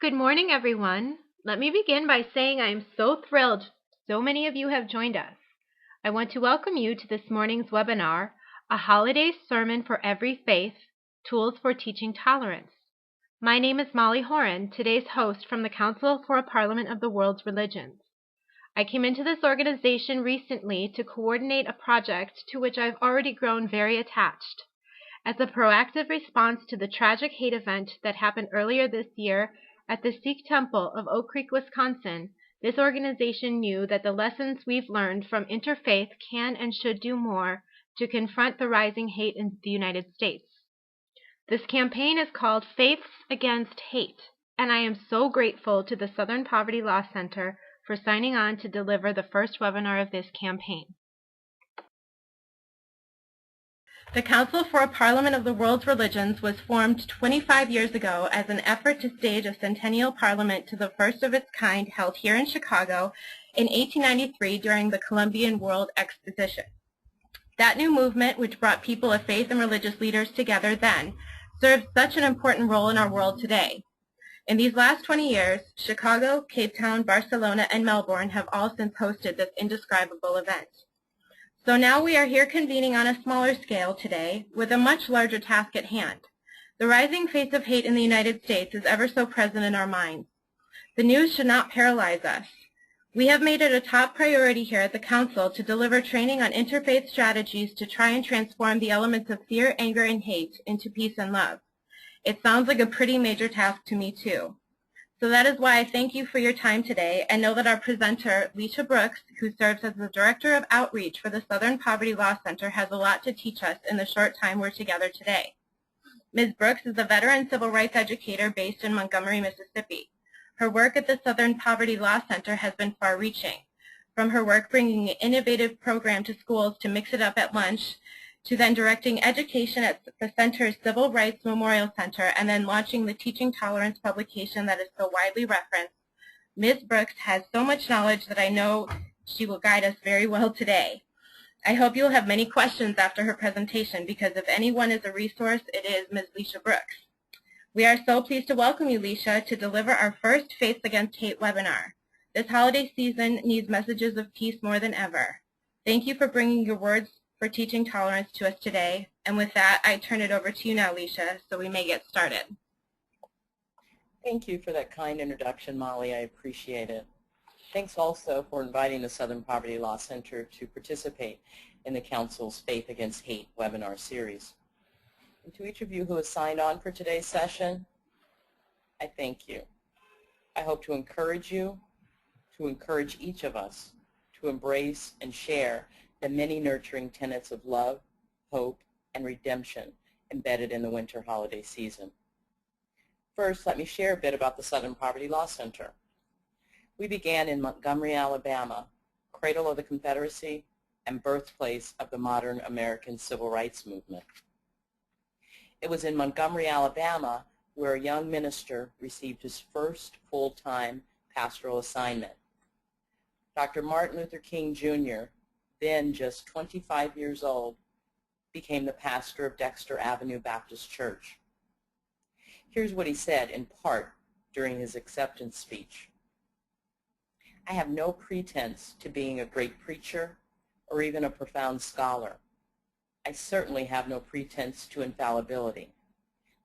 Good morning, everyone. Let me begin by saying I am so thrilled so many of you have joined us. I want to welcome you to this morning's webinar, A Holiday Sermon for Every Faith, Tools for Teaching Tolerance. My name is Molly Horan, today's host from the Council for a Parliament of the World's Religions. I came into this organization recently to coordinate a project to which I've already grown very attached. As a proactive response to the tragic hate event that happened earlier this year at the Sikh Temple of Oak Creek, Wisconsin, this organization knew that the lessons we've learned from Interfaith can and should do more to confront the rising hate in the United States. This campaign is called Faiths Against Hate, and I am so grateful to the Southern Poverty Law Center for signing on to deliver the first webinar of this campaign. The Council for a Parliament of the World's Religions was formed 25 years ago as an effort to stage a centennial parliament to the first of its kind held here in Chicago in 1893 during the Columbian World Exposition. That new movement, which brought people of faith and religious leaders together then, serves such an important role in our world today. In these last 20 years, Chicago, Cape Town, Barcelona, and Melbourne have all since hosted this indescribable event. So now we are here convening on a smaller scale today with a much larger task at hand. The rising face of hate in the United States is ever so present in our minds. The news should not paralyze us. We have made it a top priority here at the Council to deliver training on interfaith strategies to try and transform the elements of fear, anger, and hate into peace and love. It sounds like a pretty major task to me too. So that is why I thank you for your time today and know that our presenter, Lecia Brooks, who serves as the Director of Outreach for the Southern Poverty Law Center, has a lot to teach us in the short time we're together today. Ms. Brooks is a veteran civil rights educator based in Montgomery, Mississippi. Her work at the Southern Poverty Law Center has been far-reaching, from her work bringing an innovative program to schools to mix it up at lunch, to then directing education at the center's Civil Rights Memorial Center, and then launching the Teaching Tolerance publication that is so widely referenced. Ms. Brooks has so much knowledge that I know she will guide us very well today. I hope you'll have many questions after her presentation, because if anyone is a resource, it is Ms. Lecia Brooks. We are so pleased to welcome you, Lecia, to deliver our first Faiths Against Hate webinar. This holiday season needs messages of peace more than ever. Thank you for bringing your words for teaching tolerance to us today. And with that, I turn it over to you now, Lecia, so we may get started. Thank you for that kind introduction, Molly. I appreciate it. Thanks also for inviting the Southern Poverty Law Center to participate in the Council's Faith Against Hate webinar series. And to each of you who has signed on for today's session, I thank you. I hope to encourage you, to encourage each of us to embrace and share the many nurturing tenets of love, hope, and redemption embedded in the winter holiday season. First, let me share a bit about the Southern Poverty Law Center. We began in Montgomery, Alabama, cradle of the Confederacy and birthplace of the modern American civil rights movement. It was in Montgomery, Alabama, where a young minister received his first full-time pastoral assignment. Dr. Martin Luther King, Jr., then just 25 years old, became the pastor of Dexter Avenue Baptist Church. Here's what he said in part during his acceptance speech. I have no pretense to being a great preacher or even a profound scholar. I certainly have no pretense to infallibility.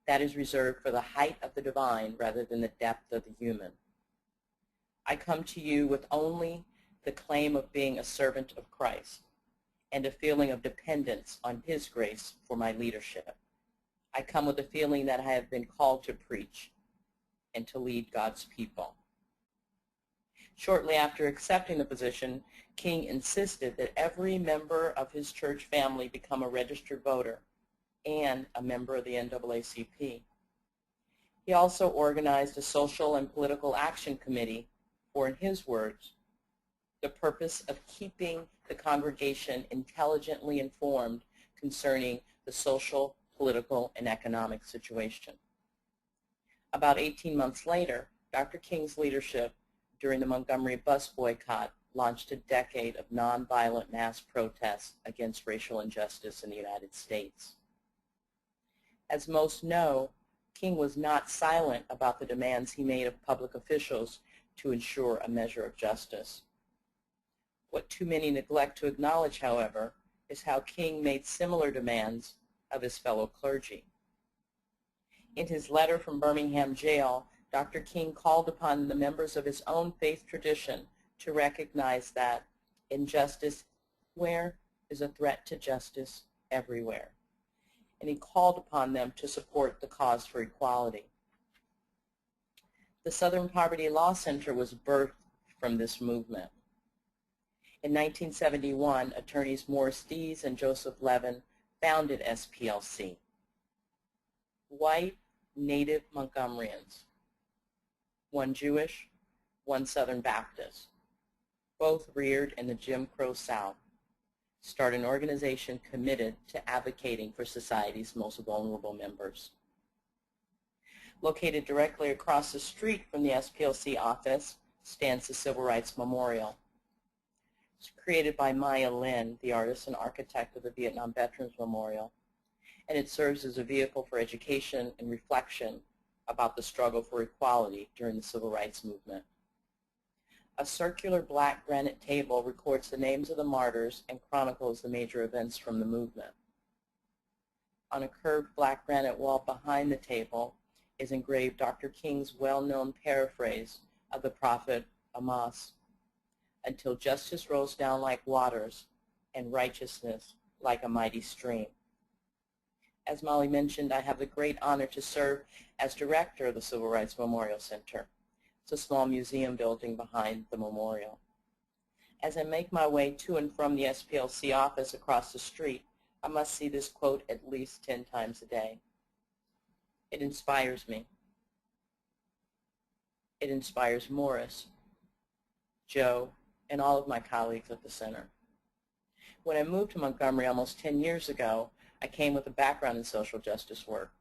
That is reserved for the height of the divine rather than the depth of the human. I come to you with only the claim of being a servant of Christ and a feeling of dependence on His grace for my leadership. I come with a feeling that I have been called to preach and to lead God's people. Shortly after accepting the position, King insisted that every member of his church family become a registered voter and a member of the NAACP. He also organized a social and political action committee for, in his words, the purpose of keeping the congregation intelligently informed concerning the social, political, and economic situation. About 18 months later, Dr. King's leadership during the Montgomery bus boycott launched a decade of nonviolent mass protests against racial injustice in the United States. As most know, King was not silent about the demands he made of public officials to ensure a measure of justice. What too many neglect to acknowledge, however, is how King made similar demands of his fellow clergy. In his letter from Birmingham jail, Dr. King called upon the members of his own faith tradition to recognize that injustice where is a threat to justice everywhere. And he called upon them to support the cause for equality. The Southern Poverty Law Center was birthed from this movement. In 1971, attorneys Morris Dees and Joseph Levin founded SPLC. White native Montgomeryans, one Jewish, one Southern Baptist, both reared in the Jim Crow South, start an organization committed to advocating for society's most vulnerable members. Located directly across the street from the SPLC office stands the Civil Rights Memorial. It's created by Maya Lin, the artist and architect of the Vietnam Veterans Memorial, and it serves as a vehicle for education and reflection about the struggle for equality during the Civil Rights Movement. A circular black granite table records the names of the martyrs and chronicles the major events from the movement. On a curved black granite wall behind the table is engraved Dr. King's well-known paraphrase of the prophet Amos, "Until justice rolls down like waters and righteousness like a mighty stream." As Molly mentioned, I have the great honor to serve as director of the Civil Rights Memorial Center. It's a small museum building behind the memorial. As I make my way to and from the SPLC office across the street, I must see this quote at least 10 times a day. It inspires me. It inspires Morris, Joe, and all of my colleagues at the center. When I moved to Montgomery almost 10 years ago, I came with a background in social justice work.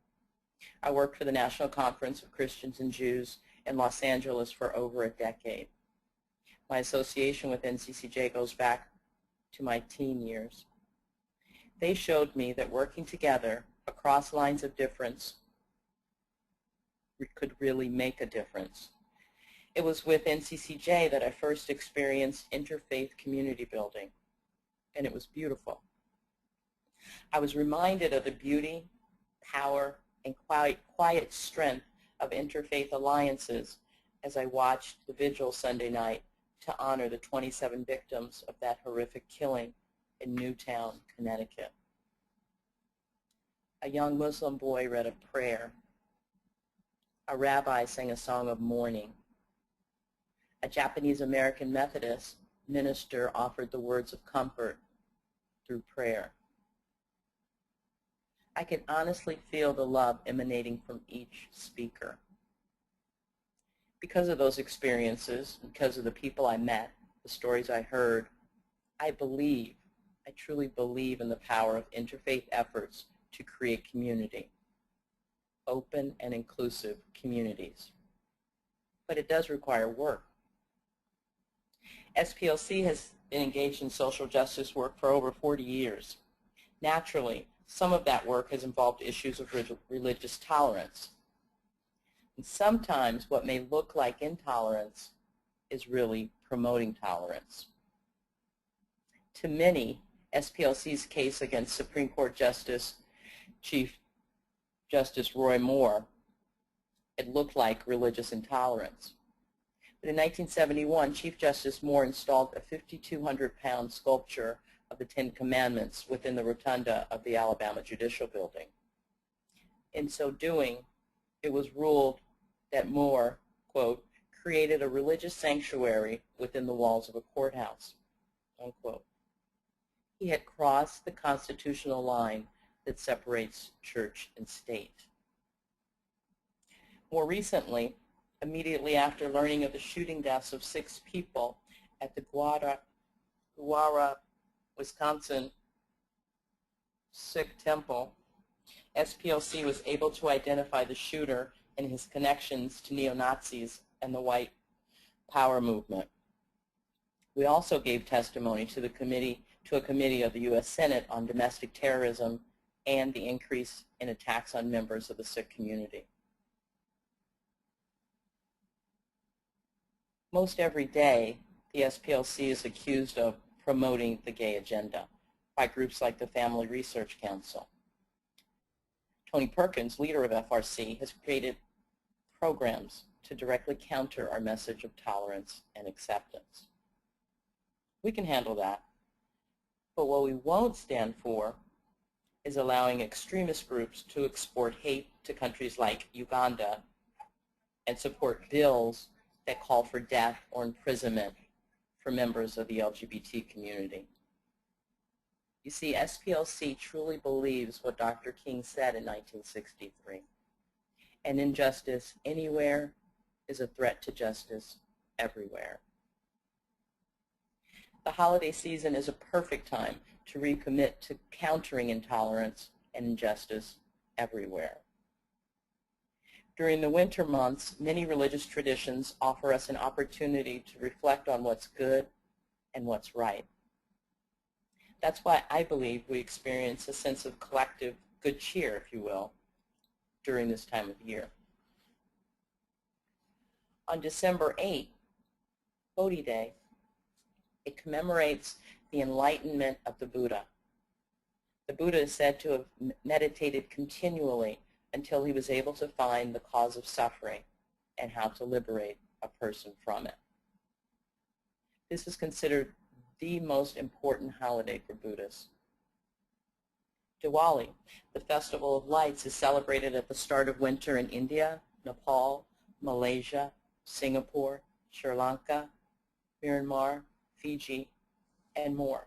I worked for the National Conference of Christians and Jews in Los Angeles for over a decade. My association with NCCJ goes back to my teen years. They showed me that working together across lines of difference could really make a difference. It was with NCCJ that I first experienced interfaith community building, and it was beautiful. I was reminded of the beauty, power, and quiet strength of interfaith alliances as I watched the vigil Sunday night to honor the 27 victims of that horrific killing in Newtown, Connecticut. A young Muslim boy read a prayer. A rabbi sang a song of mourning. A Japanese-American Methodist minister offered the words of comfort through prayer. I can honestly feel the love emanating from each speaker. Because of those experiences, because of the people I met, the stories I heard, I truly believe in the power of interfaith efforts to create community, open and inclusive communities. But it does require work. SPLC has been engaged in social justice work for over 40 years. Naturally, some of that work has involved issues of religious tolerance. And sometimes what may look like intolerance is really promoting tolerance. To many, SPLC's case against Supreme Court Chief Justice Roy Moore, it looked like religious intolerance. But in 1971, Chief Justice Moore installed a 5,200-pound sculpture of the Ten Commandments within the rotunda of the Alabama Judicial Building. In so doing, it was ruled that Moore, quote, created a religious sanctuary within the walls of a courthouse, unquote. He had crossed the constitutional line that separates church and state. More recently, immediately after learning of the shooting deaths of 6 people at the Guara, Wisconsin Sikh temple, SPLC was able to identify the shooter and his connections to neo-Nazis and the white power movement. We also gave testimony to a committee of the U.S. Senate on domestic terrorism and the increase in attacks on members of the Sikh community. Most every day, the SPLC is accused of promoting the gay agenda by groups like the Family Research Council. Tony Perkins, leader of FRC, has created programs to directly counter our message of tolerance and acceptance. We can handle that, but what we won't stand for is allowing extremist groups to export hate to countries like Uganda and support bills that call for death or imprisonment for members of the LGBT community. You see, SPLC truly believes what Dr. King said in 1963. An injustice anywhere is a threat to justice everywhere. The holiday season is a perfect time to recommit to countering intolerance and injustice everywhere. During the winter months, many religious traditions offer us an opportunity to reflect on what's good and what's right. That's why I believe we experience a sense of collective good cheer, if you will, during this time of year. On December 8th, Bodhi Day, it commemorates the enlightenment of the Buddha. The Buddha is said to have meditated continually until he was able to find the cause of suffering and how to liberate a person from it. This is considered the most important holiday for Buddhists. Diwali, the Festival of Lights, is celebrated at the start of winter in India, Nepal, Malaysia, Singapore, Sri Lanka, Myanmar, Fiji, and more.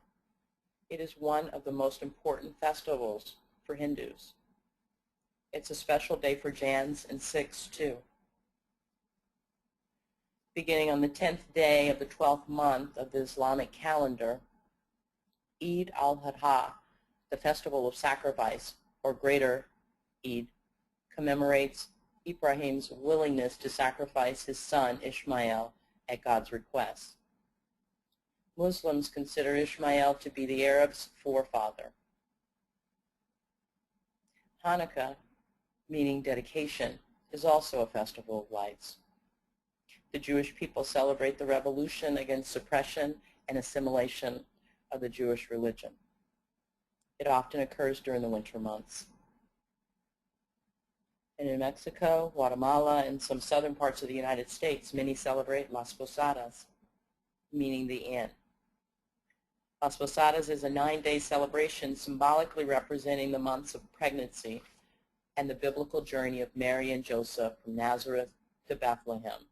It is one of the most important festivals for Hindus. It's a special day for Jains and Sikhs, too. Beginning on the 10th day of the 12th month of the Islamic calendar, Eid al-Adha, the festival of sacrifice, or Greater Eid, commemorates Ibrahim's willingness to sacrifice his son Ishmael at God's request. Muslims consider Ishmael to be the Arabs' forefather. Hanukkah, meaning dedication, is also a festival of lights. The Jewish people celebrate the revolution against suppression and assimilation of the Jewish religion. It often occurs during the winter months. And in Mexico, Guatemala, and some southern parts of the United States, many celebrate Las Posadas, meaning the inn. Las Posadas is a 9-day celebration symbolically representing the months of pregnancy and the biblical journey of Mary and Joseph from Nazareth to Bethlehem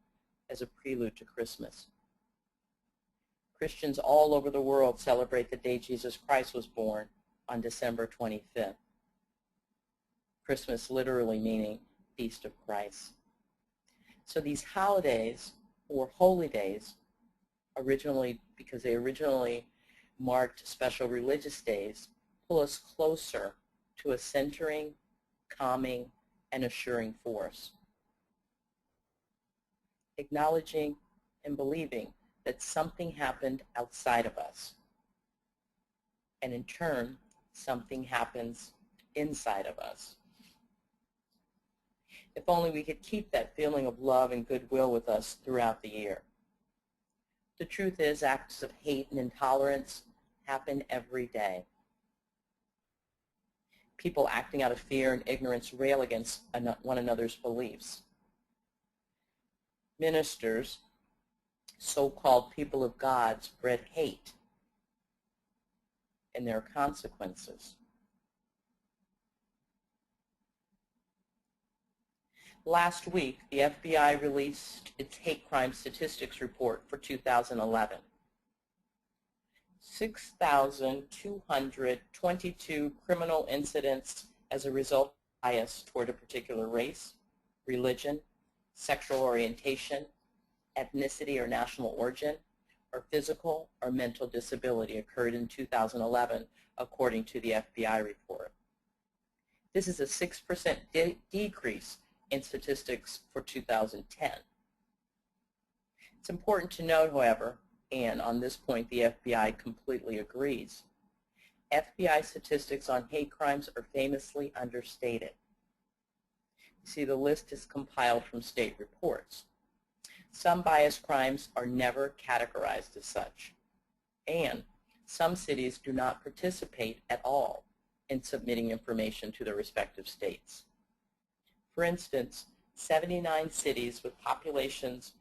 as a prelude to Christmas. Christians all over the world celebrate the day Jesus Christ was born on December 25th. Christmas literally meaning Feast of Christ. So these holidays, or holy days, because they originally marked special religious days, pull us closer to a centering, calming, and assuring force. Acknowledging and believing that something happened outside of us, and in turn, something happens inside of us. If only we could keep that feeling of love and goodwill with us throughout the year. The truth is, acts of hate and intolerance happen every day. People acting out of fear and ignorance rail against one another's beliefs. Ministers, so-called people of God, spread hate, and there are consequences. Last week, the FBI released its hate crime statistics report for 2011. 6,222 criminal incidents as a result of bias toward a particular race, religion, sexual orientation, ethnicity or national origin, or physical or mental disability occurred in 2011, according to the FBI report. This is a 6% decrease in statistics for 2010. It's important to note, however, and on this point the FBI completely agrees, FBI statistics on hate crimes are famously understated. You see, the list is compiled from state reports. Some bias crimes are never categorized as such, and some cities do not participate at all in submitting information to their respective states. For instance, 79 cities with populations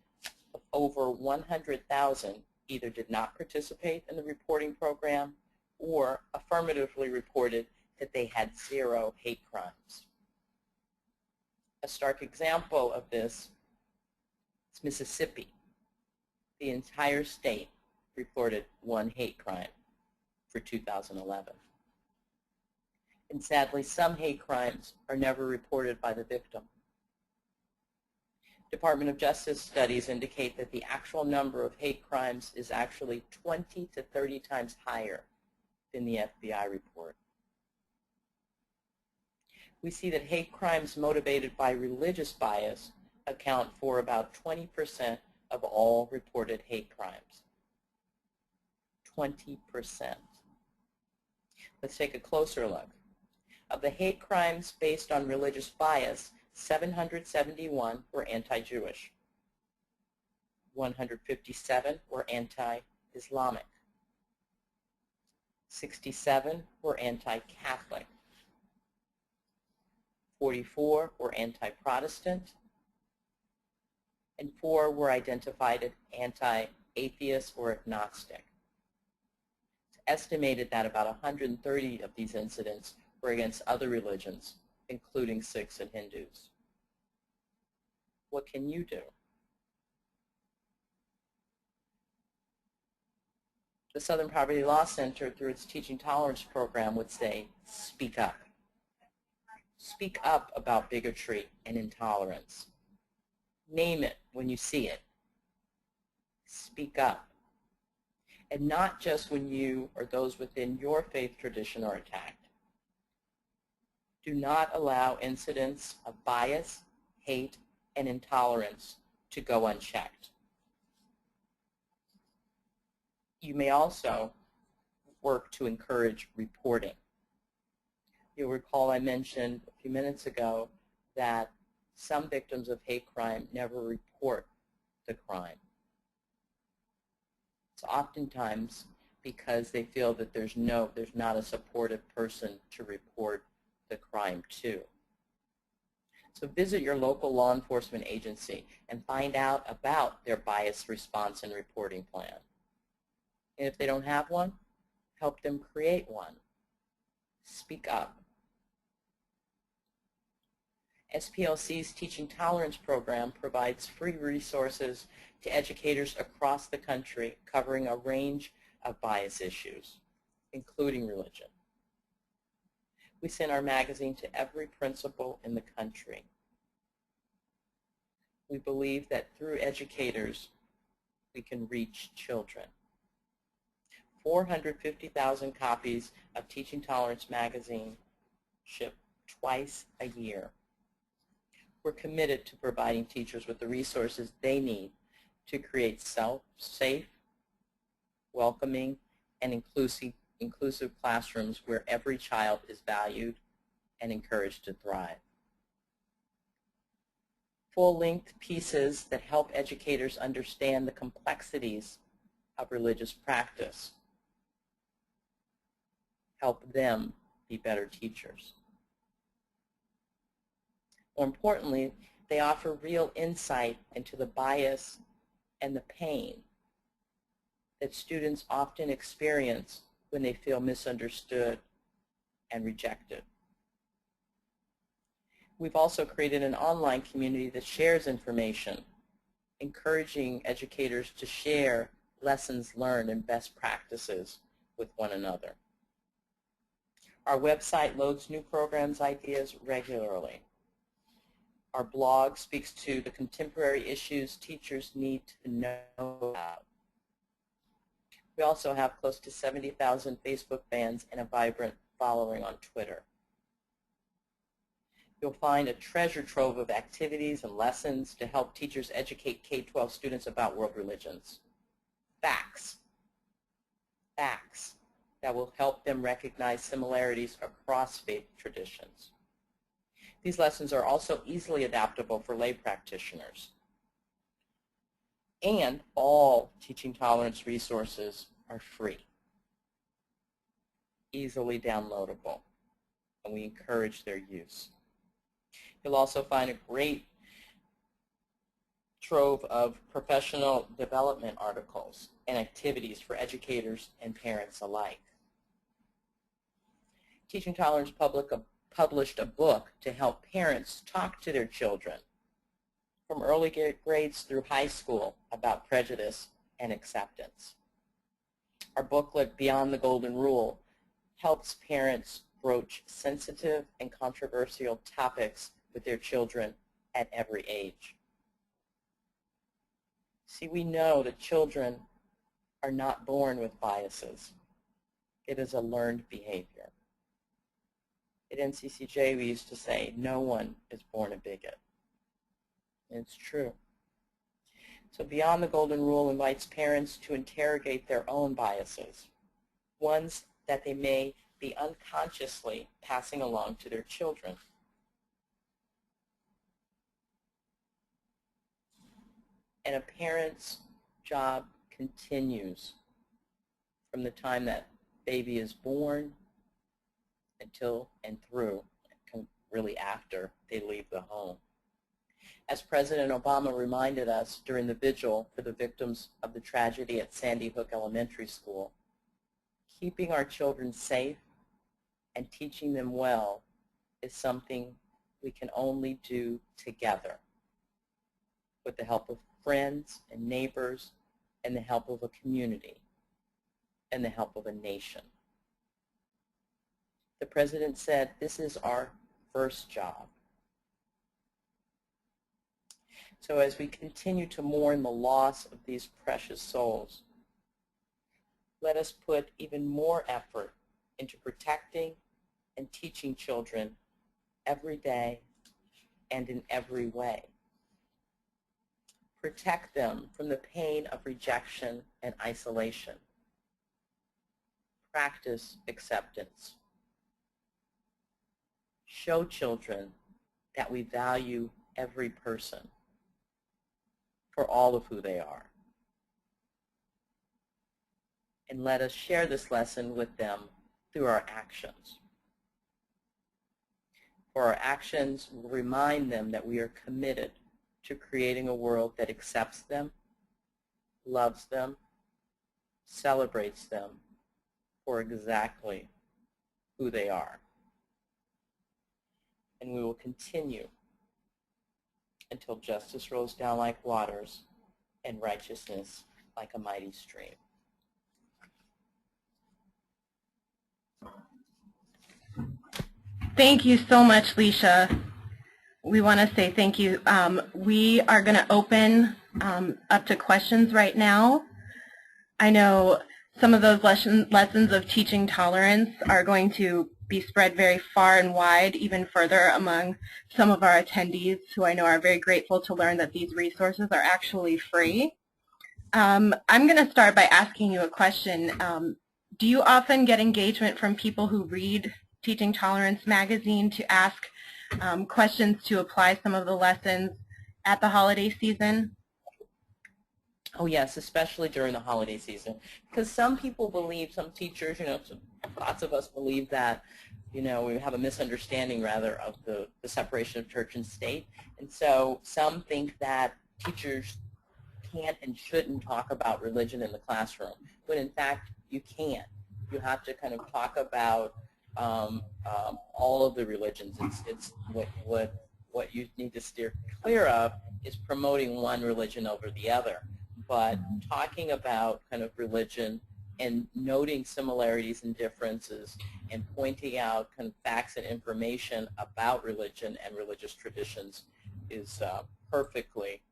of over 100,000 either did not participate in the reporting program or affirmatively reported that they had 0 hate crimes. A stark example of this is Mississippi. The entire state reported 1 hate crime for 2011. And sadly, some hate crimes are never reported by the victim. Department of Justice studies indicate that the actual number of hate crimes is actually 20 to 30 times higher than the FBI report. We see that hate crimes motivated by religious bias account for about 20% of all reported hate crimes. 20%. Let's take a closer look. Of the hate crimes based on religious bias, 771 were anti-Jewish. 157 were anti-Islamic. 67 were anti-Catholic. 44 were anti-Protestant. And 4 were identified as anti-atheist or agnostic. It's estimated that about 130 of these incidents were against other religions, including Sikhs and Hindus. What can you do? The Southern Poverty Law Center, through its Teaching Tolerance program, would say, speak up. Speak up about bigotry and intolerance. Name it when you see it. Speak up. And not just when you or those within your faith tradition are attacked. Do not allow incidents of bias, hate, and intolerance to go unchecked. You may also work to encourage reporting. You'll recall I mentioned a few minutes ago that some victims of hate crime never report the crime. It's oftentimes because they feel that there's not a supportive person to report the crime to. So visit your local law enforcement agency and find out about their bias response and reporting plan. And if they don't have one, help them create one. Speak up. SPLC's Teaching Tolerance program provides free resources to educators across the country covering a range of bias issues, including religion. We send our magazine to every principal in the country. We believe that through educators, we can reach children. 450,000 copies of Teaching Tolerance magazine ship twice a year. We're committed to providing teachers with the resources they need to create safe, welcoming, and inclusive classrooms where every child is valued and encouraged to thrive. Full-length pieces that help educators understand the complexities of religious practice help them be better teachers. More importantly, they offer real insight into the bias and the pain that students often experience when they feel misunderstood and rejected. We've also created an online community that shares information, encouraging educators to share lessons learned and best practices with one another. Our website loads new programs ideas regularly. Our blog speaks to the contemporary issues teachers need to know about. We also have close to 70,000 Facebook fans and a vibrant following on Twitter. You'll find a treasure trove of activities and lessons to help teachers educate K-12 students about world religions. Facts. Facts that will help them recognize similarities across faith traditions. These lessons are also easily adaptable for lay practitioners. And all teaching tolerance resources are free, easily downloadable, and we encourage their use. You'll also find a great trove of professional development articles and activities for educators and parents alike. Teaching Tolerance published a book to help parents talk to their children from early grades through high school about prejudice and acceptance. Our booklet, Beyond the Golden Rule, helps parents broach sensitive and controversial topics with their children at every age. See, we know that children are not born with biases. It is a learned behavior. At NCCJ, we used to say, no one is born a bigot. And it's true. So Beyond the Golden Rule invites parents to interrogate their own biases, ones that they may be unconsciously passing along to their children. And a parent's job continues from the time that baby is born until and through, really after they leave the home. As President Obama reminded us during the vigil for the victims of the tragedy at Sandy Hook Elementary School, keeping our children safe and teaching them well is something we can only do together with the help of friends and neighbors and the help of a community and the help of a nation. The President said, this is our first job. So as we continue to mourn the loss of these precious souls, let us put even more effort into protecting and teaching children every day and in every way. Protect them from the pain of rejection and isolation. Practice acceptance. Show children that we value every person for all of who they are. And let us share this lesson with them through our actions. For our actions will remind them that we are committed to creating a world that accepts them, loves them, celebrates them for exactly who they are. And we will continue until justice rolls down like waters and righteousness like a mighty stream. Thank you so much, Lecia. We want to say thank you. We are going to open up to questions right now. I know some of those lessons of teaching tolerance are going to be spread very far and wide, even further among some of our attendees who I know are very grateful to learn that these resources are actually free. I'm going to start by asking you a question. Do you often get engagement from people who read Teaching Tolerance magazine to ask questions to apply some of the lessons at the holiday season? Oh yes, especially during the holiday season, because some people believe, some teachers, lots of us believe that, we have a misunderstanding rather of the separation of church and state, and so some think that teachers can't and shouldn't talk about religion in the classroom, when in fact you can. You have to kind of talk about all of the religions. It's what you need to steer clear of is promoting one religion over the other. But talking about kind of religion and noting similarities and differences and pointing out kind of facts and information about religion and religious traditions is perfectly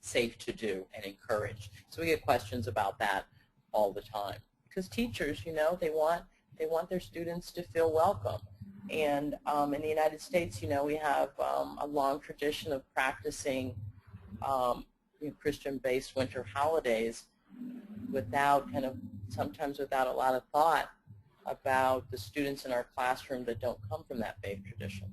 safe to do and encouraged. So we get questions about that all the time. Because teachers, they want their students to feel welcome. And in the United States, we have a long tradition of practicing Christian-based winter holidays sometimes without a lot of thought about the students in our classroom that don't come from that faith tradition.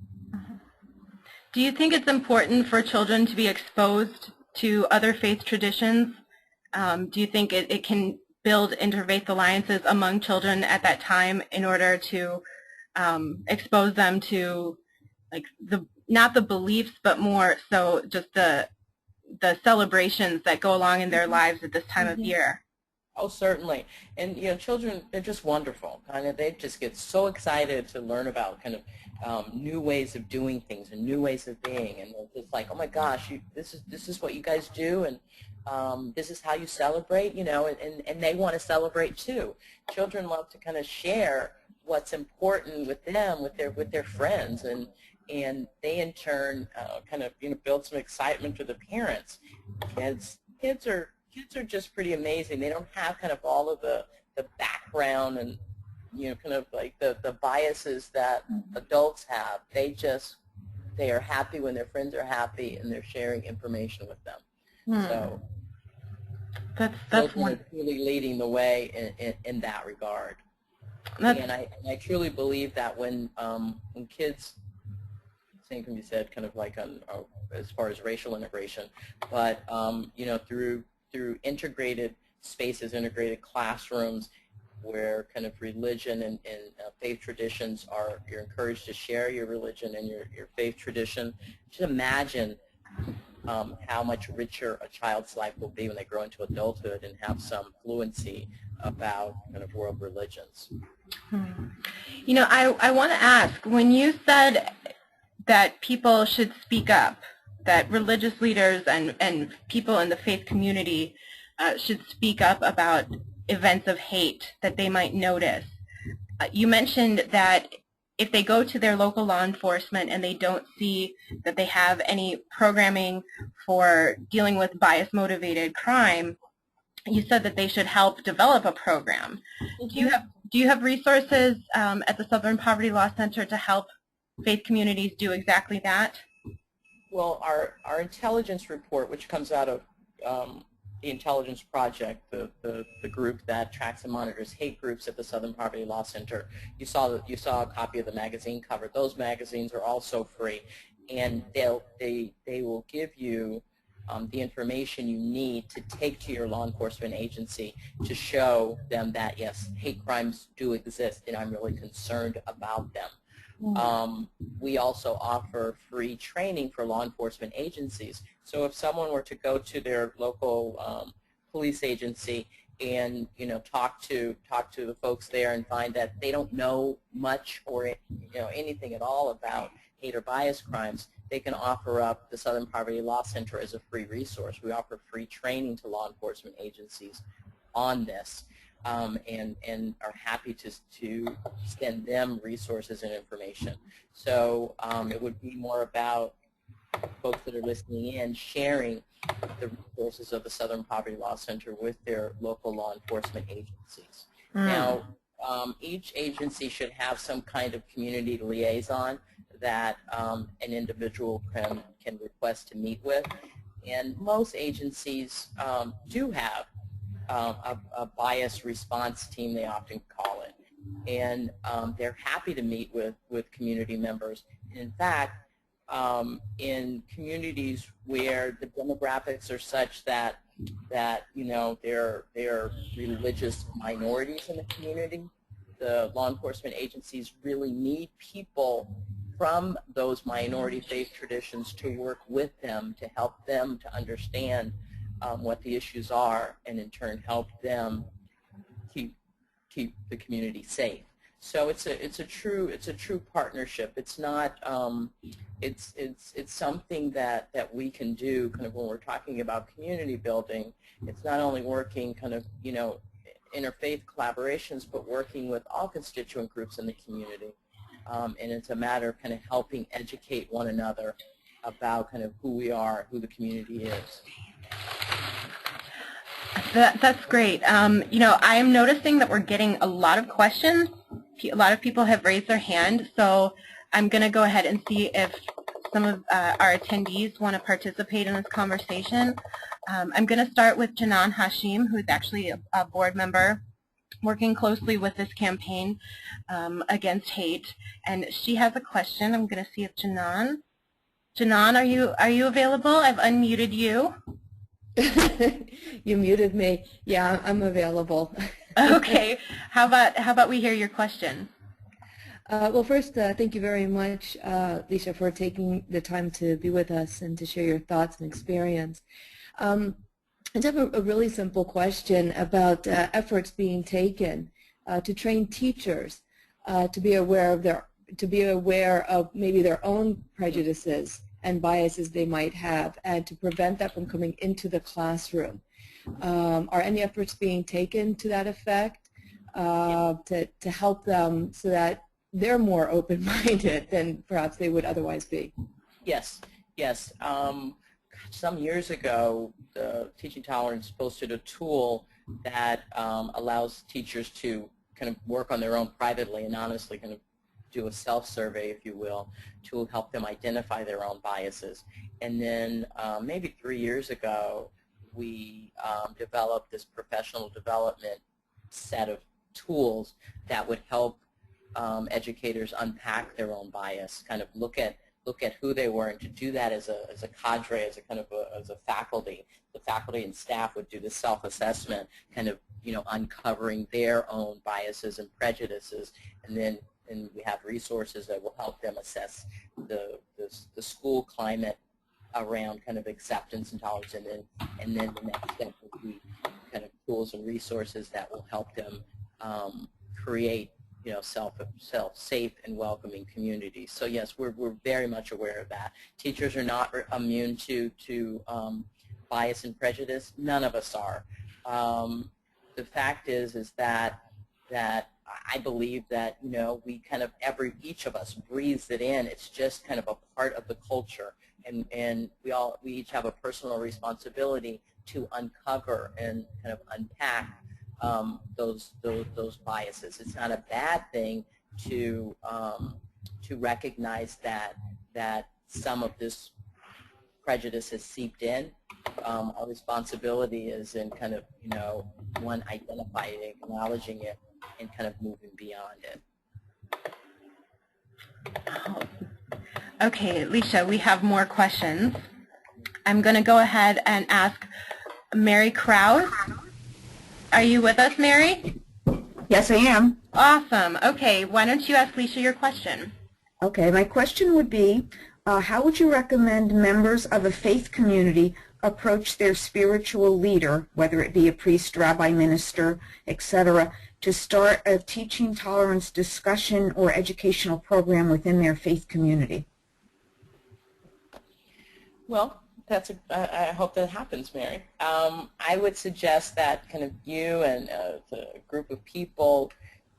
Do you think it's important for children to be exposed to other faith traditions? Do you think it can build interfaith alliances among children at that time in order to expose them to, like, not the beliefs, but more so just the celebrations that go along in their lives at this time of year? Oh, certainly. And, children, they're just wonderful. Kind of, they just get so excited to learn about kind of new ways of doing things and new ways of being. And they're just like, oh my gosh, this is what you guys do, and this is how you celebrate, and they want to celebrate too. Children love to kind of share what's important with them, with their friends, and they in turn kind of build some excitement for the parents. Kids are just pretty amazing. They don't have kind of all of the background and kind of like the biases that adults have. They are happy when their friends are happy, and they're sharing information with them. So that's one really leading the way in that regard. And I truly believe that when kids, same can be said kind of like as far as racial integration, but through integrated spaces, integrated classrooms, where kind of religion and faith traditions you're encouraged to share your religion and your faith tradition. Just imagine how much richer a child's life will be when they grow into adulthood and have some fluency about kind of world religions. I want to ask, when you said that people should speak up, that religious leaders and people in the faith community should speak up about events of hate that they might notice. You mentioned that if they go to their local law enforcement and they don't see that they have any programming for dealing with bias-motivated crime, you said that they should help develop a program. Do you have resources at the Southern Poverty Law Center to help faith communities do exactly that? Well, our intelligence report, which comes out of the Intelligence Project, the group that tracks and monitors hate groups at the Southern Poverty Law Center, you saw a copy of the magazine cover. Those magazines are also free, and they will give you the information you need to take to your law enforcement agency to show them that, yes, hate crimes do exist, and I'm really concerned about them. We also offer free training for law enforcement agencies. So if someone were to go to their local police agency and talk to the folks there and find that they don't know much or anything at all about hate or bias crimes, they can offer up the Southern Poverty Law Center as a free resource. We offer free training to law enforcement agencies on this. And are happy to send them resources and information. So it would be more about folks that are listening in sharing the resources of the Southern Poverty Law Center with their local law enforcement agencies. Now, each agency should have some kind of community liaison that an individual can request to meet with. And most agencies do have a bias response team, they often call it. And they're happy to meet with community members. And in fact, in communities where the demographics are such that they're religious minorities in the community, the law enforcement agencies really need people from those minority faith traditions to work with them to help them to understand what the issues are, and in turn help them keep the community safe. So it's a true partnership. It's not it's something that we can do kind of when we're talking about community building. It's not only working kind of interfaith collaborations, but working with all constituent groups in the community. And it's a matter of kind of helping educate one another about kind of who we are, who the community is. That's great. I am noticing that we're getting a lot of questions. A lot of people have raised their hand, so I'm going to go ahead and see if some of our attendees want to participate in this conversation. I'm going to start with Janan Hashim, who is actually a board member working closely with this campaign against hate, and she has a question. I'm going to see if Janan, are you available? I've unmuted you. You muted me. Yeah, I'm available. Okay. How about we hear your question? Well, first, thank you very much, Lecia, for taking the time to be with us and to share your thoughts and experience. I just have a really simple question about efforts being taken to train teachers to be aware of maybe their own prejudices and biases they might have, and to prevent that from coming into the classroom. Are any efforts being taken to that effect to help them so that they're more open-minded than perhaps they would otherwise be? Yes, yes. Some years ago, Teaching Tolerance posted a tool that allows teachers to kind of work on their own privately and honestly, kind of do a self-survey, if you will, to help them identify their own biases. And then maybe 3 years ago, we developed this professional development set of tools that would help educators unpack their own bias, kind of look at who they were, and to do that as a cadre, as a kind of as a faculty. The faculty and staff would do the self-assessment, kind of uncovering their own biases and prejudices, and we have resources that will help them assess the school climate around kind of acceptance and tolerance, and then the next step would be kind of tools and resources that will help them create safe and welcoming communities. So yes, we're very much aware of that. Teachers are not immune to bias and prejudice. None of us are. The fact is that I believe that we kind of each of us breathes it in. It's just kind of a part of the culture, and we each have a personal responsibility to uncover and kind of unpack those biases. It's not a bad thing to recognize that some of this prejudice has seeped in. Our responsibility is in kind of one, identifying it, acknowledging it, and kind of moving beyond it. Okay, Lecia, we have more questions. I'm going to go ahead and ask Mary Krause. Are you with us, Mary? Yes, I am. Awesome. Okay, why don't you ask Lecia your question? Okay, my question would be, how would you recommend members of a faith community approach their spiritual leader, whether it be a priest, rabbi, minister, etc., to start a teaching tolerance discussion or educational program within their faith community? Well, I hope that happens, Mary. I would suggest that kind of you and the group of people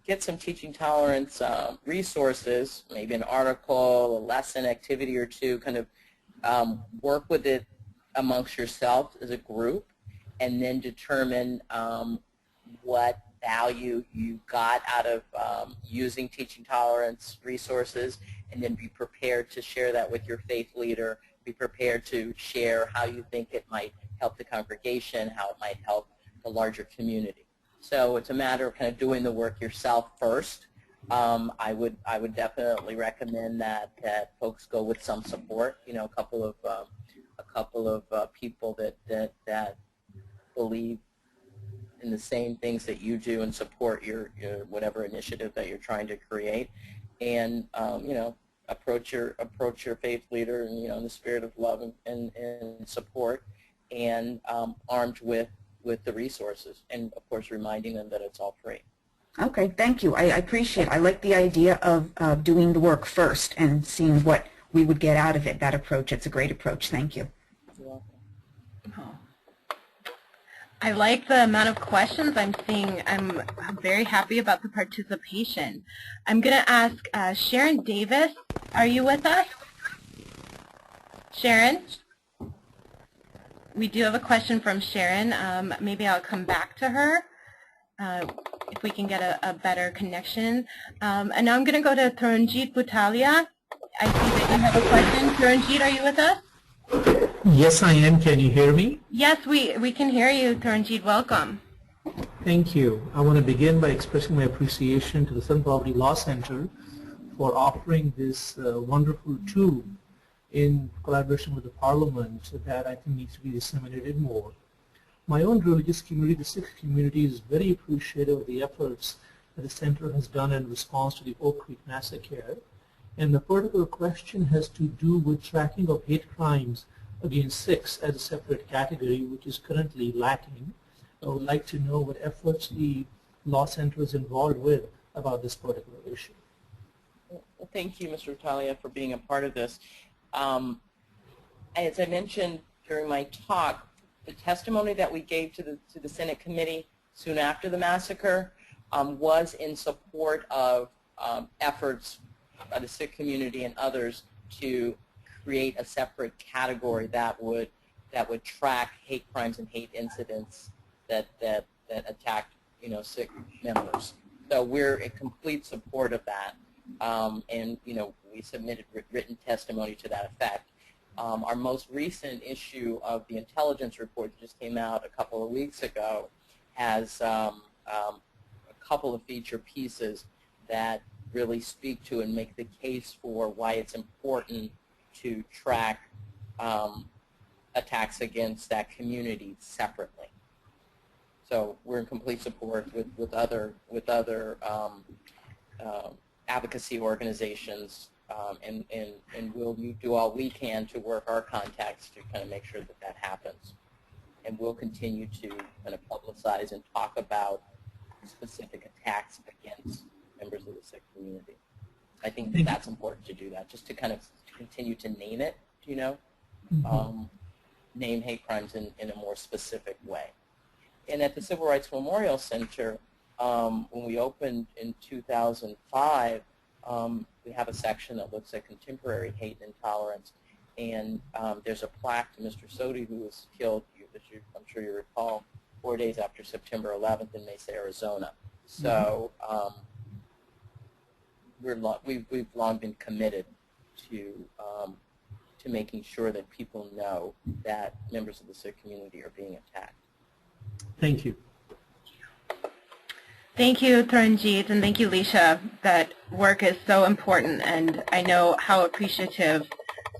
get some teaching tolerance resources, maybe an article, a lesson, activity or two, kind of work with it amongst yourself as a group, and then determine what value you got out of using teaching tolerance resources, and then be prepared to share that with your faith leader. Be prepared to share how you think it might help the congregation, how it might help the larger community. So it's a matter of kind of doing the work yourself first. I would definitely recommend that folks go with some support. A couple of people that believe in the same things that you do and support your whatever initiative that you're trying to create, and approach your faith leader in the spirit of love and support, and armed with the resources, and of course reminding them that it's all free. Okay, thank you. I appreciate it. I like the idea of doing the work first and seeing what we would get out of it, that approach. It's a great approach. Thank you. You're welcome. Oh. I like the amount of questions I'm seeing. I'm very happy about the participation. I'm going to ask Sharon Davis. Are you with us? Sharon? We do have a question from Sharon. Maybe I'll come back to her if we can get a better connection. And now I'm going to go to Taranjeet Butalia. I see that you have a question. Taranjeet, are you with us? Yes, I am. Can you hear me? Yes, we can hear you, Taranjeet. Welcome. Thank you. I want to begin by expressing my appreciation to the Southern Poverty Law Center for offering this wonderful tool in collaboration with the Parliament that I think needs to be disseminated more. My own religious community, the Sikh community, is very appreciative of the efforts that the Center has done in response to the Oak Creek massacre. And the particular question has to do with tracking of hate crimes against Sikhs as a separate category, which is currently lacking. I would like to know what efforts the Law Center is involved with about this particular issue. Well, thank you, Mr. Italia, for being a part of this. As I mentioned during my talk, the testimony that we gave to the Senate committee soon after the massacre was in support of efforts by the Sikh community and others to create a separate category that would track hate crimes and hate incidents that attacked Sikh members. So we're in complete support of that, and we submitted written testimony to that effect. Our most recent issue of the intelligence report that just came out a couple of weeks ago has a couple of feature pieces that really speak to and make the case for why it's important to track attacks against that community separately. So we're in complete support with other advocacy organizations, and we'll do all we can to work our contacts to kind of make sure that happens. And we'll continue to kind of publicize and talk about specific attacks against members of the Sikh community. I think that's important to do that, just to kind of continue to name it, name hate crimes in a more specific way. And at the Civil Rights Memorial Center, when we opened in 2005, we have a section that looks at contemporary hate and intolerance. And there's a plaque to Mr. Sodi, who was killed, I'm sure you recall, 4 days after September 11th in Mesa, Arizona. So we've long been committed to making sure that people know that members of the Sikh community are being attacked. Thank you. Thank you, Taranjeet, and thank you, Lecia. That work is so important, and I know how appreciative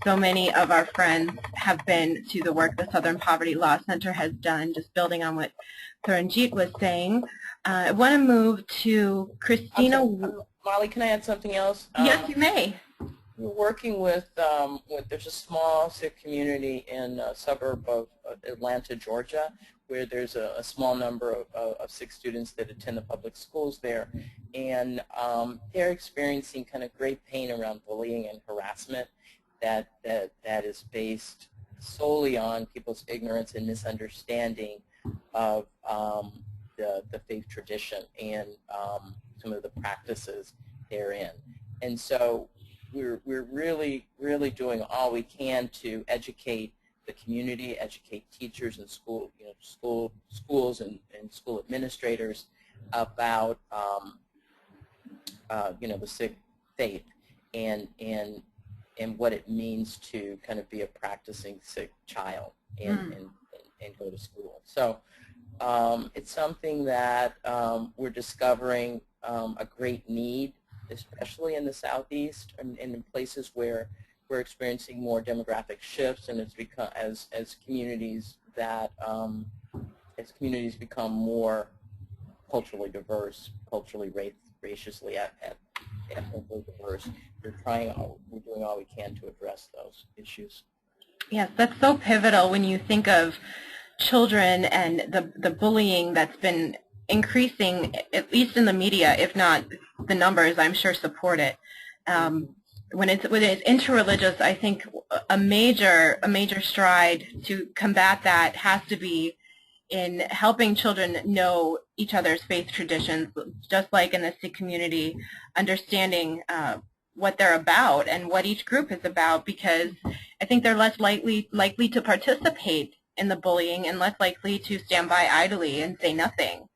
so many of our friends have been to the work the Southern Poverty Law Center has done, just building on what Taranjeet was saying. I want to move to Christina. Molly, can I add something else? Yes, you may. We're working with there's a small Sikh community in a suburb of Atlanta, Georgia, where there's a small number of Sikh students that attend the public schools there, and they're experiencing kind of great pain around bullying and harassment that is based solely on people's ignorance and misunderstanding of the faith tradition and some of the practices therein. And so we're really doing all we can to educate the community, educate teachers and schools and school administrators about the Sikh faith and what it means to kind of be a practicing Sikh child and go to school. So it's something that we're discovering a great need, especially in the Southeast and in places where we're experiencing more demographic shifts, and it's become as communities become more culturally diverse, culturally racially ethnically diverse. We're doing all we can to address those issues. Yes, that's so pivotal when you think of children and the bullying that's been increasing, at least in the media, if not the numbers, I'm sure, support it. When it's interreligious, I think a major stride to combat that has to be in helping children know each other's faith traditions, just like in the Sikh community, understanding what they're about and what each group is about, because I think they're less likely to participate in the bullying and less likely to stand by idly and say nothing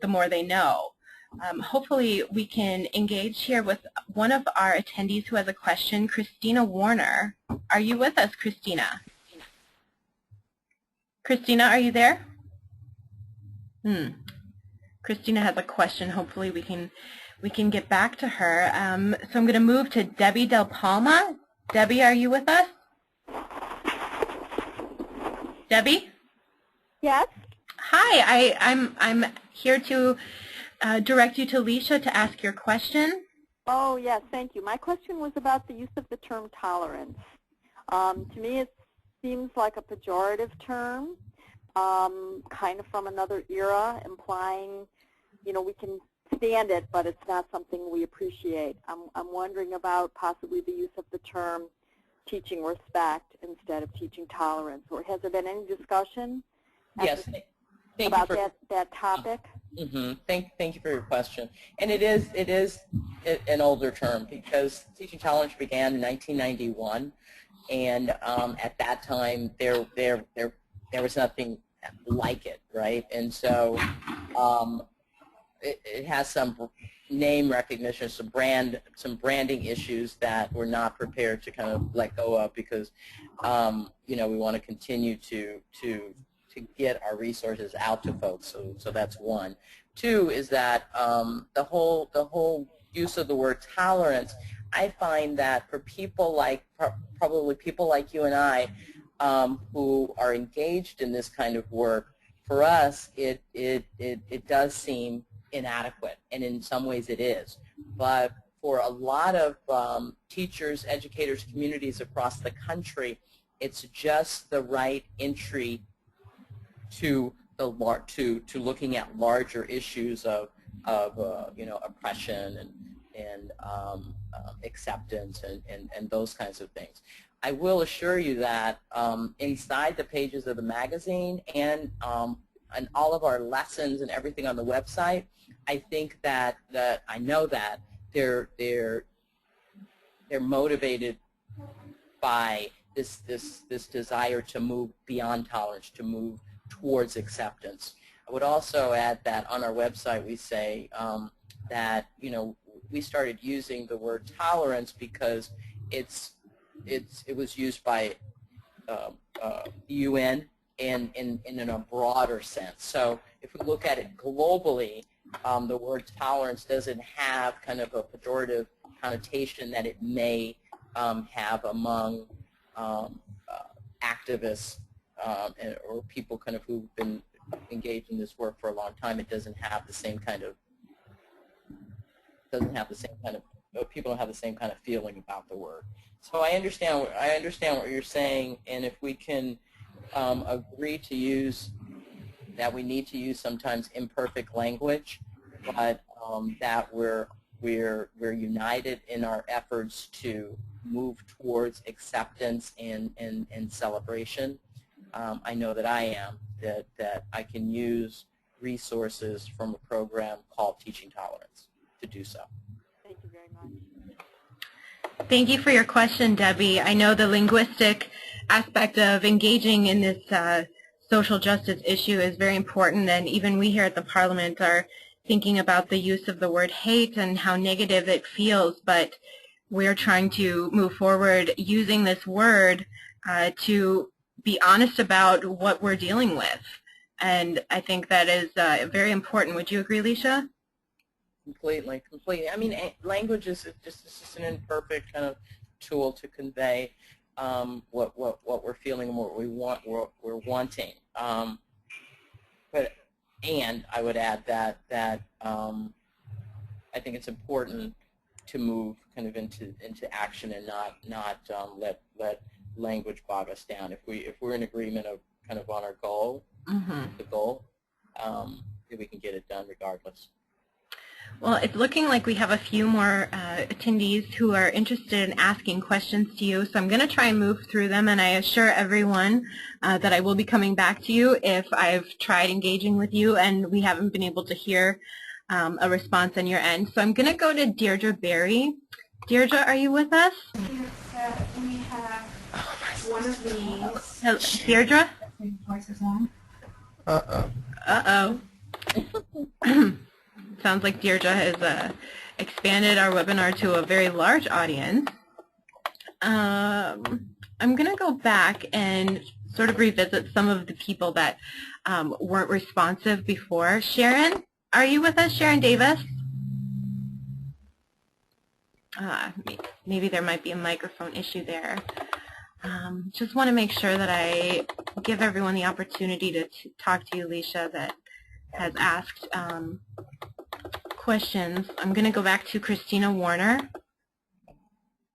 the more they know. Hopefully we can engage here with one of our attendees who has a question. Christina Warner. Are you with us, Christina? Christina, are you there? Christina has a question. Hopefully we can get back to her. So I'm going to move to Debbie Del Palma. Debbie, are you with us? Debbie? Yes. Hi, I'm here to direct you to Lecia to ask your question. Oh, yes, thank you. My question was about the use of the term tolerance. To me, it seems like a pejorative term, kind of from another era, implying, we can stand it, but it's not something we appreciate. I'm wondering about possibly the use of the term teaching respect instead of teaching tolerance. Or has there been any discussion Yes. about that topic? Thank you for your question. And it is an older term because teaching tolerance began in 1991, and at that time there was nothing like it, right? And so it has some name recognition, some branding issues that we're not prepared to kind of let go of because we want to continue to get our resources out to folks. So that's one. Two is that the whole use of the word tolerance, I find that for people like probably people like you and I who are engaged in this kind of work, for us it does seem inadequate, and in some ways it is. But for a lot of teachers, educators, communities across the country, it's just the right entry to looking at larger issues of oppression and acceptance and those kinds of things. I will assure you that inside the pages of the magazine and all of our lessons and everything on the website, I think that I know that they're motivated by this desire to move beyond tolerance, to move towards acceptance. I would also add that on our website we say that we started using the word tolerance because it was used by UN and in a broader sense. So if we look at it globally, the word tolerance doesn't have kind of a pejorative connotation that it may have among activists or people kind of who've been engaged in this work for a long time. It doesn't have the same kind of people don't have the same kind of feeling about the word. So I understand what you're saying, and if we can agree to use that, we need to use sometimes imperfect language, but that we're united in our efforts to move towards acceptance and celebration. I know that I am, that I can use resources from a program called Teaching Tolerance to do so. Thank you very much. Thank you for your question, Debbie. I know the linguistic aspect of engaging in this social justice issue is very important, and even we here at the Parliament are thinking about the use of the word hate and how negative it feels, but we're trying to move forward using this word to be honest about what we're dealing with. And I think that is very important. Would you agree, Lecia? Completely. I mean, language is just an imperfect kind of tool to convey what we're feeling and what we're wanting. And I would add that I think it's important to move kind of into action and not let language bog us down. If we're in agreement of kind of on our goal, the goal, we can get it done regardless. Well, it's looking like we have a few more attendees who are interested in asking questions to you, so I'm going to try and move through them, and I assure everyone that I will be coming back to you if I've tried engaging with you and we haven't been able to hear a response on your end. So I'm going to go to Deirdre Berry. Deirdre, are you with us? Yes, we have one of these. Hello, Deirdre? Twice as long. Uh-oh. Sounds like Deirdre has expanded our webinar to a very large audience. I'm going to go back and sort of revisit some of the people that weren't responsive before. Sharon, are you with us? Sharon Davis? Maybe there might be a microphone issue there. Just want to make sure that I give everyone the opportunity to talk to you, Lecia, that has asked questions. I'm going to go back to Christina Warner.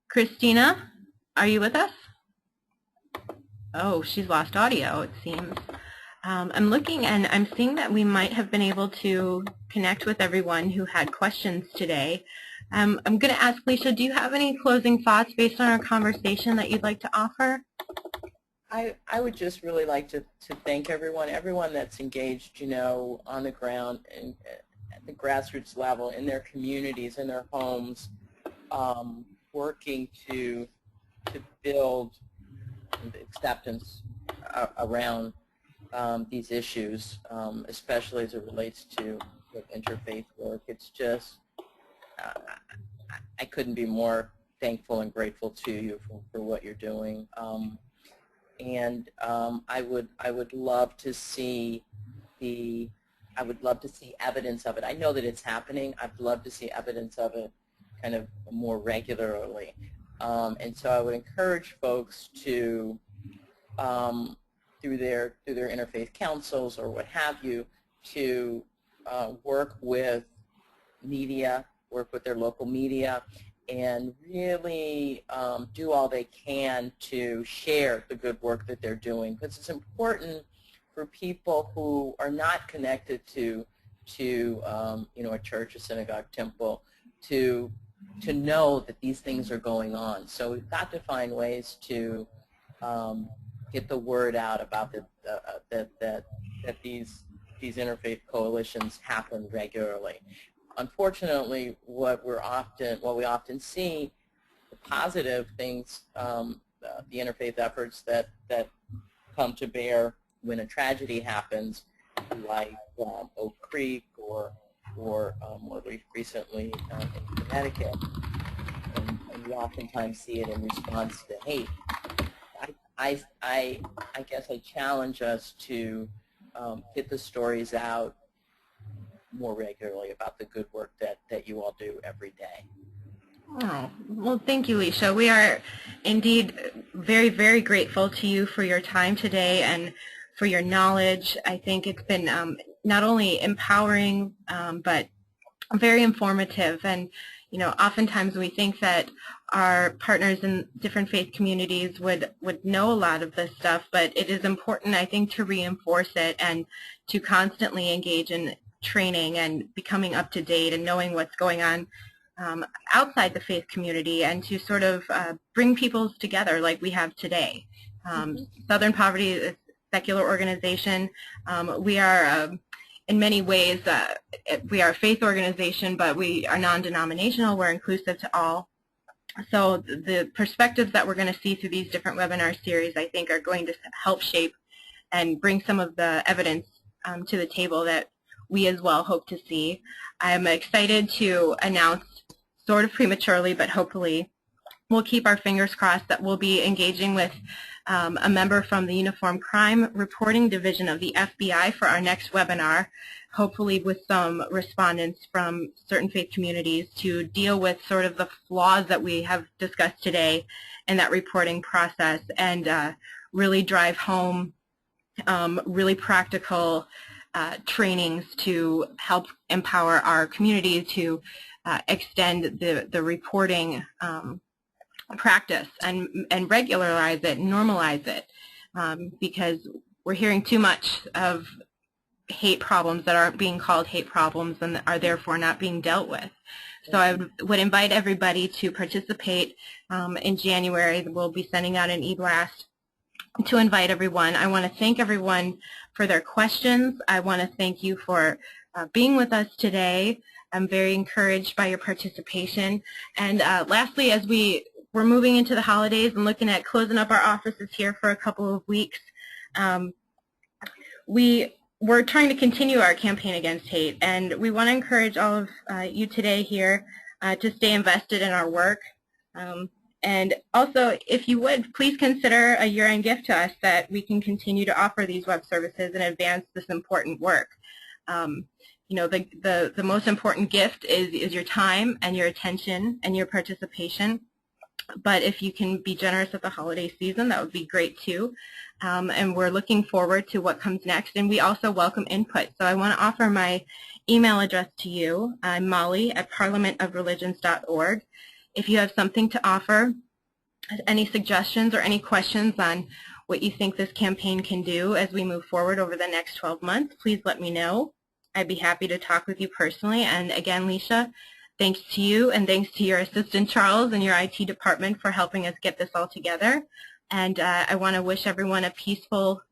Christina, are you with us? Oh, she's lost audio, it seems. I'm looking and I'm seeing that we might have been able to connect with everyone who had questions today. I'm going to ask Lecia, do you have any closing thoughts based on our conversation that you'd like to offer? I would just really like to thank everyone that's engaged, on the ground and at the grassroots level, in their communities, in their homes, working to build acceptance around these issues, especially as it relates to interfaith work. It's just, I couldn't be more thankful and grateful to you for what you're doing. I would love to see evidence of it. I know that it's happening. I'd love to see evidence of it kind of more regularly. And so I would encourage folks to, through their interfaith councils or what have you, to work with media, work with their local media, and really do all they can to share the good work that they're doing, because it's important for people who are not connected to a church, a synagogue, temple, to know that these things are going on. So we've got to find ways to get the word out about that these interfaith coalitions happen regularly. Unfortunately, what we often see, the positive things, the interfaith efforts that come to bear when a tragedy happens, like Oak Creek or more recently in Connecticut, and we oftentimes see it in response to hate. I guess I challenge us to get the stories out more regularly about the good work that you all do every day. Oh, well, thank you, Lecia. We are indeed very, very grateful to you for your time today and for your knowledge. I think it's been not only empowering, but very informative. And, oftentimes we think that our partners in different faith communities would know a lot of this stuff, but it is important, I think, to reinforce it and to constantly engage in training and becoming up to date and knowing what's going on outside the faith community, and to sort of bring people together like we have today. Southern Poverty is a secular organization. We are, in many ways, we are a faith organization, but we are non-denominational. We're inclusive to all. So the perspectives that we're going to see through these different webinar series, I think, are going to help shape and bring some of the evidence to the table that we as well hope to see. I'm excited to announce, sort of prematurely, but hopefully we'll keep our fingers crossed, that we'll be engaging with a member from the Uniform Crime Reporting Division of the FBI for our next webinar, hopefully with some respondents from certain faith communities to deal with sort of the flaws that we have discussed today in that reporting process, and really drive home really practical trainings to help empower our community to extend the reporting practice and regularize it, normalize it, because we're hearing too much of hate problems that aren't being called hate problems and are therefore not being dealt with. So I would invite everybody to participate in January. We'll be sending out an e-blast to invite everyone. I want to thank everyone for their questions. I want to thank you for being with us today. I'm very encouraged by your participation. And lastly, as we're moving into the holidays and looking at closing up our offices here for a couple of weeks, we're trying to continue our campaign against hate, and we want to encourage all of you today here to stay invested in our work. And also, if you would, please consider a year-end gift to us that we can continue to offer these web services and advance this important work. you know, the most important gift is your time and your attention and your participation. But if you can be generous at the holiday season, that would be great too. And we're looking forward to what comes next. And we also welcome input. So I want to offer my email address to you. I'm Molly at parliamentofreligions.org. If you have something to offer, any suggestions or any questions on what you think this campaign can do as we move forward over the next 12 months, please let me know. I'd be happy to talk with you personally. And again, Lecia, thanks to you and thanks to your assistant, Charles, and your IT department for helping us get this all together. And I want to wish everyone a peaceful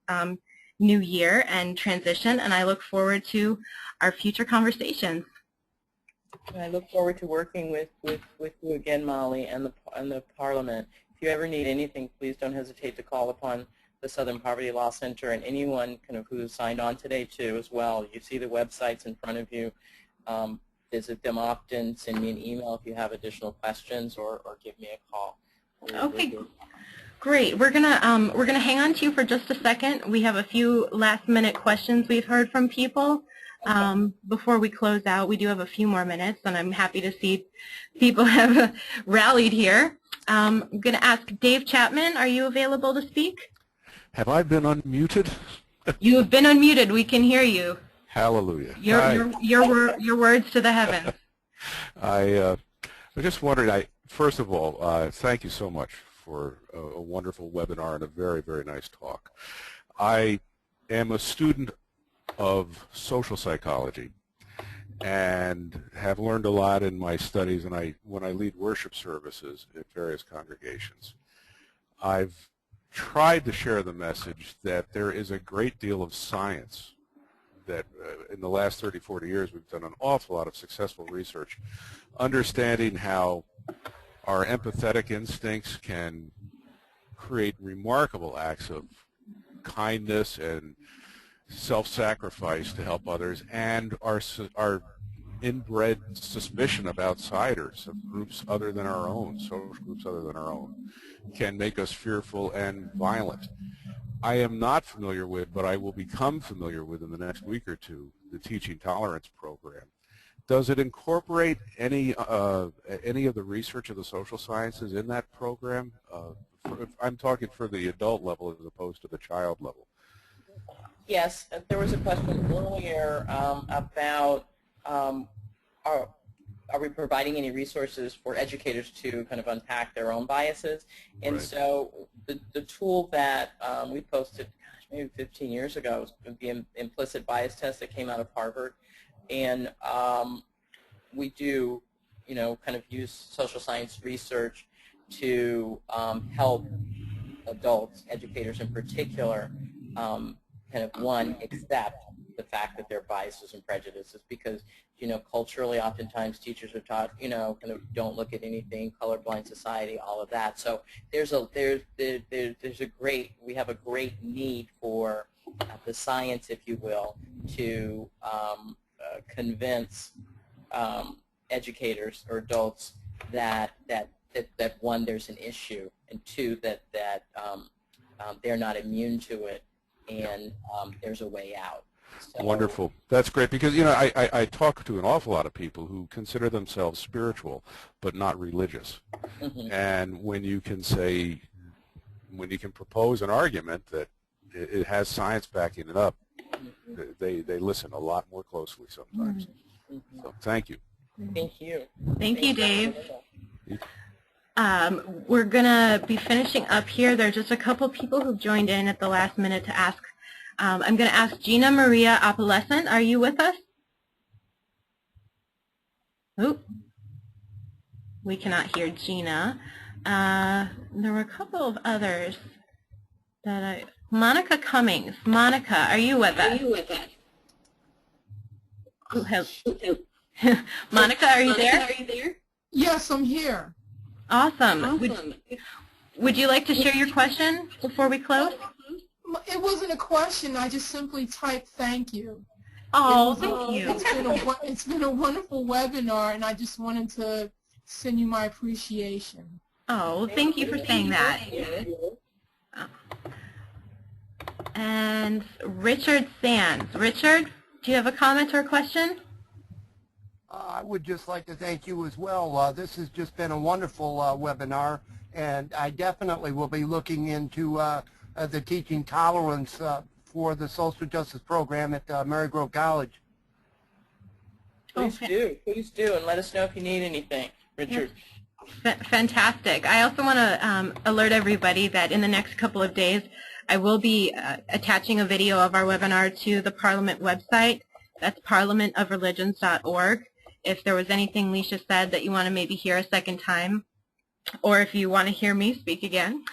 new year and transition, and I look forward to our future conversations. I look forward to working with you again, Molly, and the Parliament. If you ever need anything, please don't hesitate to call upon the Southern Poverty Law Center and anyone kind of who signed on today too as well. You see the websites in front of you. Visit them often. Send me an email if you have additional questions, or give me a call. Okay. Great. We're gonna hang on to you for just a second. We have a few last-minute questions we've heard from people. Before we close out, we do have a few more minutes, and I'm happy to see people have rallied here. I'm going to ask Dave Chapman, are you available to speak? Have I been unmuted? You have been unmuted. We can hear you. Hallelujah. Your words to the heavens. I was just wondering, first of all, thank you so much for a wonderful webinar and a very, very nice talk. I am a student of social psychology and have learned a lot in my studies, and when I lead worship services at various congregations, I've tried to share the message that there is a great deal of science that in the last 30, 40 years we've done an awful lot of successful research understanding how our empathetic instincts can create remarkable acts of kindness and self-sacrifice to help others, and our inbred suspicion of outsiders, of groups other than our own, social groups other than our own, can make us fearful and violent. I am not familiar with, but I will become familiar with in the next week or two, the Teaching Tolerance program. Does it incorporate any of the research of the social sciences in that program? I'm talking for the adult level as opposed to the child level. Yes, there was a question earlier about are we providing any resources for educators to kind of unpack their own biases? And right. So the tool that we posted, gosh, maybe 15 years ago was the implicit bias test that came out of Harvard. And we do, kind of use social science research to help adults, educators in particular, kind of, one, accept the fact that there are biases and prejudices, because, culturally oftentimes teachers are taught, kind of don't look at anything, colorblind society, all of that. So we have a great need for the science, if you will, to convince educators or adults that one, there's an issue, and two, that they're not immune to it, and there's a way out. So, wonderful. That's great, because I talk to an awful lot of people who consider themselves spiritual but not religious. Mm-hmm. And when you can propose an argument that it has science backing it up, mm-hmm. they listen a lot more closely sometimes. Mm-hmm. So thank you. Thank you. Thank you, Dave. We're going to be finishing up here. There are just a couple people who joined in at the last minute to ask. I'm going to ask Gina Maria Apolescent. Are you with us? Oop. We cannot hear Gina. There were a couple of others that Monica Cummings. Monica, are you with us? Monica, are you there? Yes, I'm here. Awesome. Would you like to share your question before we close? It wasn't a question. I just simply typed thank you. Oh, thank you. It's been a wonderful webinar, and I just wanted to send you my appreciation. Oh, thank you for saying that. And Richard Sands. Richard, do you have a comment or a question? I would just like to thank you as well. This has just been a wonderful webinar, and I definitely will be looking into the teaching tolerance for the social justice program at Marygrove College. Please do, and let us know if you need anything, Richard. Fantastic. I also want to alert everybody that in the next couple of days, I will be attaching a video of our webinar to the Parliament website. That's parliamentofreligions.org. If there was anything Lecia said that you want to maybe hear a second time, or if you want to hear me speak again,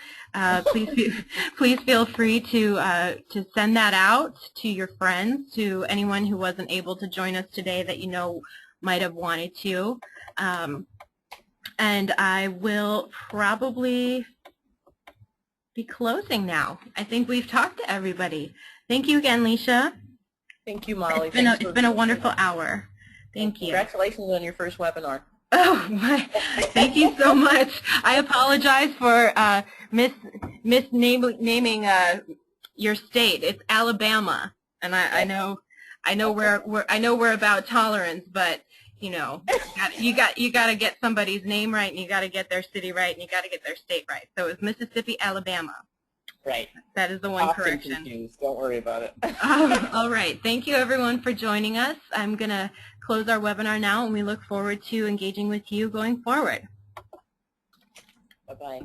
please feel free to send that out to your friends, to anyone who wasn't able to join us today that you know might have wanted to. And I will probably be closing now. I think we've talked to everybody. Thank you again, Lecia. Thank you, Molly. It's been a wonderful hour. Thank you. Congratulations on your first webinar. Oh, my. Thank you so much. I apologize for misnaming your state. It's Alabama, and I know we're about tolerance, but you know, you got to get somebody's name right, and you got to get their city right, and you got to get their state right. So it's Mississippi, Alabama. Right. That is the one Often correction. confused. Don't worry about it. All right. Thank you, everyone, for joining us. I'm going to close our webinar now, and we look forward to engaging with you going forward. Bye-bye.